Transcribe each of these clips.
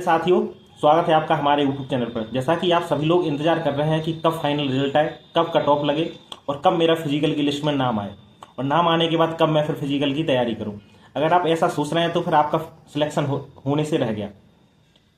साथियों, स्वागत है आपका हमारे यूट्यूब चैनल पर। जैसा कि आप सभी लोग इंतजार कर रहे हैं कि कब फाइनल रिजल्ट आए, कब कट ऑफ लगे और कब मेरा फिजिकल की लिस्ट में नाम आए और नाम आने के बाद कब मैं फिर फिजिकल की तैयारी करूं। अगर आप ऐसा सोच रहे हैं तो फिर आपका सिलेक्शन होने से रह गया।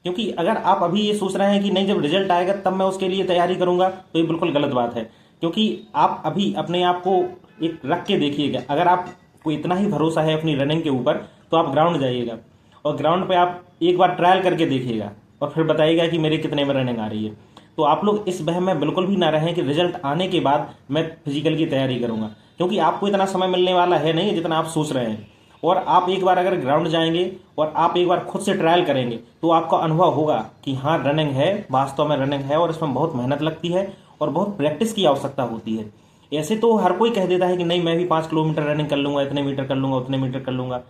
क्योंकि अगर आप अभी ये सोच रहे हैं कि नहीं, जब रिजल्ट आएगा तब मैं उसके लिए तैयारी करूंगा, तो ये बिल्कुल गलत बात है। क्योंकि आप अभी अपने आप को एक रख के देखिएगा। अगर आपको इतना ही भरोसा है अपनी रनिंग के ऊपर तो आप ग्राउंड जाइएगा और ग्राउंड पे आप एक बार ट्रायल करके देखिएगा और फिर बताइएगा कि मेरे कितने में रनिंग आ रही है। तो आप लोग इस वहम में बिल्कुल भी ना रहें कि रिजल्ट आने के बाद मैं फिजिकल की तैयारी करूंगा, क्योंकि आपको इतना समय मिलने वाला है नहीं जितना आप सोच रहे हैं। और आप एक बार अगर ग्राउंड जाएंगे और आप एक बार खुद से ट्रायल करेंगे तो आपका अनुभव होगा कि हाँ, रनिंग है, वास्तव में रनिंग है और इसमें बहुत मेहनत लगती है और बहुत प्रैक्टिस की आवश्यकता होती है। ऐसे तो हर कोई कह देता है कि नहीं, मैं भी 5 किलोमीटर रनिंग कर लूंगा, इतने मीटर कर लूंगा, उतने मीटर कर लूंगा।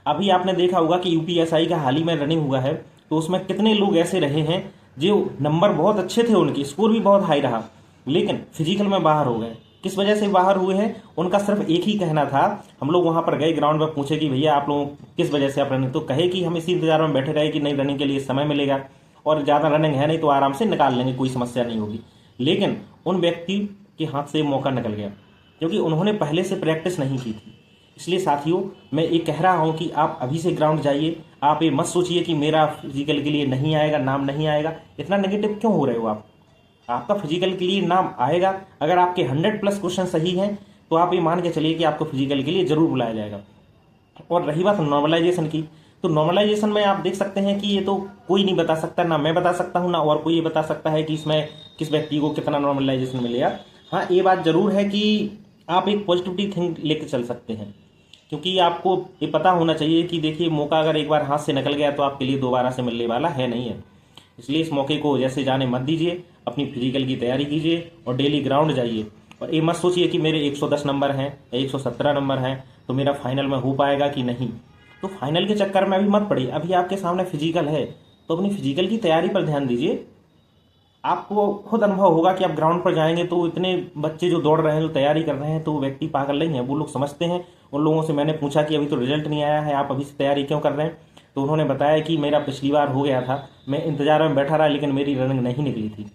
अभी आपने देखा होगा कि यूपीएसआई का हाल ही में रनिंग हुआ है, तो उसमें कितने लोग ऐसे रहे हैं जो नंबर बहुत अच्छे थे, उनके स्कोर भी बहुत हाई रहा, लेकिन फिजिकल में बाहर हो गए। किस वजह से बाहर हुए हैं, उनका सिर्फ एक ही कहना था। हम लोग वहां पर गए, ग्राउंड में पूछे कि भैया आप लोग किस वजह से आप रनिंग, तो कहे कि हम इसी इंतजार में बैठे रहे कि नहीं, रनिंग के लिए समय मिलेगा और ज़्यादा रनिंग है नहीं तो आराम से निकाल लेंगे, कोई समस्या नहीं होगी। लेकिन उन व्यक्ति के हाथ से मौका निकल गया क्योंकि उन्होंने पहले से प्रैक्टिस नहीं की थी। इसलिए साथियों, मैं ये कह रहा हूं कि आप अभी से ग्राउंड जाइए। आप ये मत सोचिए कि मेरा फिजिकल के लिए नहीं आएगा, नाम नहीं आएगा। इतना नेगेटिव क्यों हो रहे हो आप? आपका फिजिकल के लिए नाम आएगा। अगर आपके 100+ क्वेश्चन सही हैं तो आप ये मान के चलिए कि आपको फिजिकल के लिए जरूर बुलाया जाएगा। और रही बात नॉर्मलाइजेशन की, तो नॉर्मलाइजेशन में आप देख सकते हैं कि ये तो कोई नहीं बता सकता, ना मैं बता सकता हूँ ना और कोई ये बता सकता है कि इसमें किस व्यक्ति को कितना नॉर्मलाइजेशन मिलेगा। हाँ, ये बात जरूर है कि आप एक पॉजिटिविटी थिंक लेके चल सकते हैं, क्योंकि आपको ये पता होना चाहिए कि देखिए, मौका अगर एक बार हाथ से निकल गया तो आपके लिए दोबारा से मिलने वाला है नहीं है। इसलिए इस मौके को जैसे जाने मत दीजिए, अपनी फिजिकल की तैयारी कीजिए और डेली ग्राउंड जाइए। और ये मत सोचिए कि मेरे 110 नंबर हैं या 117 नंबर हैं तो मेरा फाइनल में हो पाएगा कि नहीं। तो फाइनल के चक्कर में अभी मत पड़िए। अभी आपके सामने फिजिकल है तो अपनी फिजिकल की तैयारी पर ध्यान दीजिए। आपको खुद अनुभव होगा कि आप ग्राउंड पर जाएंगे तो इतने बच्चे जो दौड़ रहे हैं, जो तैयारी कर रहे हैं, तो वो व्यक्ति पागल नहीं है, वो लोग समझते हैं। उन लोगों से मैंने पूछा कि अभी तो रिजल्ट नहीं आया है, आप अभी से तैयारी क्यों कर रहे हैं? तो उन्होंने बताया कि मेरा पिछली बार हो गया था, मैं इंतजार में बैठा रहा लेकिन मेरी रनिंग नहीं निकली थी।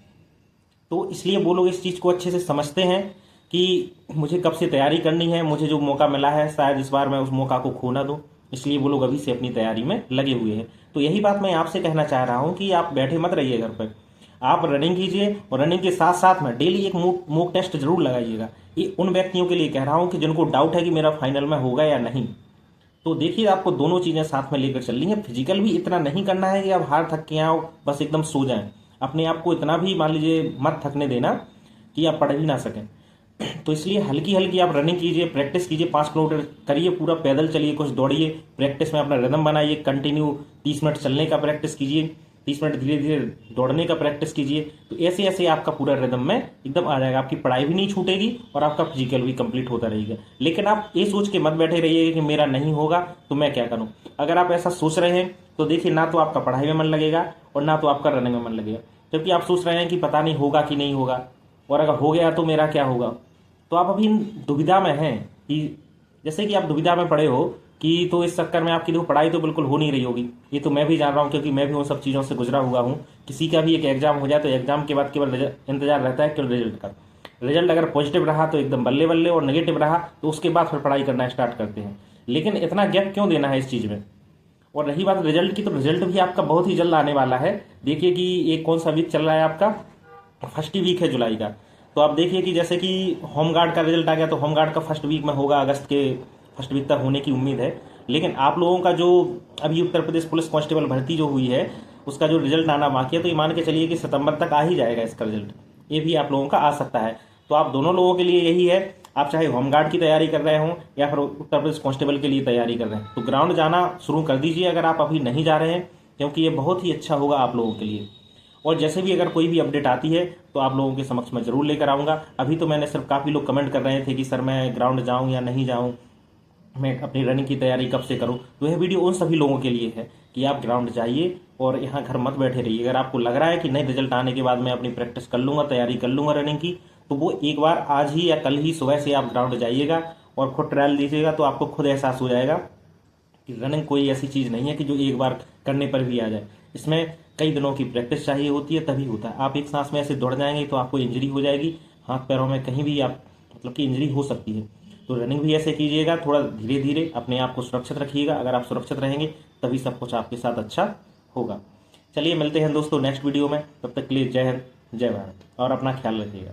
तो इसलिए वो लोग इस चीज़ को अच्छे से समझते हैं कि मुझे कब से तैयारी करनी है, मुझे जो मौका मिला है शायद इस बार मैं उस मौका को खो ना दूँ। इसलिए वो लोग अभी से अपनी तैयारी में लगे हुए हैं। तो यही बात मैं आपसे कहना चाह रहा हूँ कि आप बैठे मत रहिए घर पर, आप रनिंग कीजिए और रनिंग के साथ साथ में डेली एक मॉक टेस्ट जरूर लगाइएगा। ये उन व्यक्तियों के लिए कह रहा हूँ कि जिनको डाउट है कि मेरा फाइनल में होगा या नहीं। तो देखिए, आपको दोनों चीज़ें साथ में लेकर चलनी है। फिजिकल भी इतना नहीं करना है कि आप हार थक के आओ, बस एकदम सो जाएं। अपने आप को इतना भी मान लीजिए मत थकने देना कि आप पढ़ भी ना सकें। तो इसलिए हल्की हल्की आप रनिंग कीजिए, प्रैक्टिस कीजिए, 5 किलोमीटर करिए, पूरा पैदल चलिए, कुछ दौड़िए, प्रैक्टिस में अपना रिदम बनाइए, कंटिन्यू 30 मिनट चलने का प्रैक्टिस कीजिए, 30 मिनट धीरे धीरे दौड़ने का प्रैक्टिस कीजिए। तो ऐसे ऐसे आपका पूरा रिदम में एकदम आ जाएगा, आपकी पढ़ाई भी नहीं छूटेगी और आपका फिजिकल भी कंप्लीट होता रहेगा। लेकिन आप ये सोच के मत बैठे रहिएगा कि मेरा नहीं होगा तो मैं क्या करूं। अगर आप ऐसा सोच रहे हैं तो देखिए, ना तो आपका पढ़ाई में मन लगेगा और ना तो आपका रनिंग में मन लगेगा, क्योंकि आप सोच रहे हैं कि पता नहीं होगा कि नहीं होगा, और अगर हो गया तो मेरा क्या होगा। तो आप अभी दुविधा में हैं कि जैसे कि आप दुविधा में पड़े हो कि, तो इस चक्कर में आपकी देखो पढ़ाई तो बिल्कुल हो नहीं रही होगी। ये तो मैं भी जान रहा हूँ, क्योंकि मैं भी उन सब चीज़ों से गुजरा हुआ हूँ। किसी का भी एक एग्जाम हो जाए तो एग्जाम के बाद केवल इंतजार रहता है केवल रिजल्ट का। रिजल्ट अगर पॉजिटिव रहा तो एकदम बल्ले बल्ले, और नेगेटिव रहा तो उसके बाद फिर पढ़ाई करना स्टार्ट करते हैं। लेकिन इतना गैप क्यों देना है इस चीज़ में? और रही बात रिजल्ट की, तो रिजल्ट भी आपका बहुत ही जल्द आने वाला है। देखिए कि एक कौन सा वीक चल रहा है आपका, फर्स्ट ही वीक है जुलाई का। तो आप देखिए कि जैसे कि होमगार्ड का रिजल्ट आ गया तो होमगार्ड का फर्स्ट वीक में होगा, अगस्त के फर्स्ट वीक तक होने की उम्मीद है। लेकिन आप लोगों का जो अभी उत्तर प्रदेश पुलिस कांस्टेबल भर्ती जो हुई है उसका जो रिजल्ट आना बाकी है, तो ये मान के चलिए कि सितंबर तक आ ही जाएगा इसका रिजल्ट। ये भी आप लोगों का आ सकता है। तो आप दोनों लोगों के लिए यही है, आप चाहे होमगार्ड की तैयारी कर रहे हो या फिर उत्तर प्रदेश कांस्टेबल के लिए तैयारी कर रहे हैं, तो ग्राउंड जाना शुरू कर दीजिए अगर आप अभी नहीं जा रहे हैं, क्योंकि ये बहुत ही अच्छा होगा आप लोगों के लिए। और जैसे भी अगर कोई भी अपडेट आती है तो आप लोगों के समक्ष मैं जरूर लेकर आऊँगा। अभी तो मैंने सिर्फ, काफ़ी लोग कमेंट कर रहे थे कि सर मैं ग्राउंड जाऊँ या नहीं जाऊँ, मैं अपनी रनिंग की तैयारी कब से करूं। तो यह वीडियो उन सभी लोगों के लिए है कि आप ग्राउंड जाइए और यहाँ घर मत बैठे रहिए। अगर आपको लग रहा है कि नहीं, रिजल्ट आने के बाद मैं अपनी प्रैक्टिस कर लूँगा, तैयारी कर लूँगा रनिंग की, तो वो एक बार आज ही या कल ही सुबह से आप ग्राउंड जाइएगा और खुद ट्रायल दीजिएगा, तो आपको खुद एहसास हो जाएगा कि रनिंग कोई ऐसी चीज़ नहीं है कि जो एक बार करने पर भी आ जाए। इसमें कई दिनों की प्रैक्टिस चाहिए होती है, तभी होता है। आप एक सांस में ऐसे दौड़ जाएंगे तो आपको इंजरी हो जाएगी, हाथ पैरों में कहीं भी आप मतलब कि इंजरी हो सकती है। तो रनिंग भी ऐसे कीजिएगा, थोड़ा धीरे धीरे अपने आप को सुरक्षित रखिएगा। अगर आप सुरक्षित रहेंगे तभी सब कुछ आपके साथ अच्छा होगा। चलिए मिलते हैं दोस्तों नेक्स्ट वीडियो में, तब तक के लिए जय हिंद जय भारत, और अपना ख्याल रखिएगा।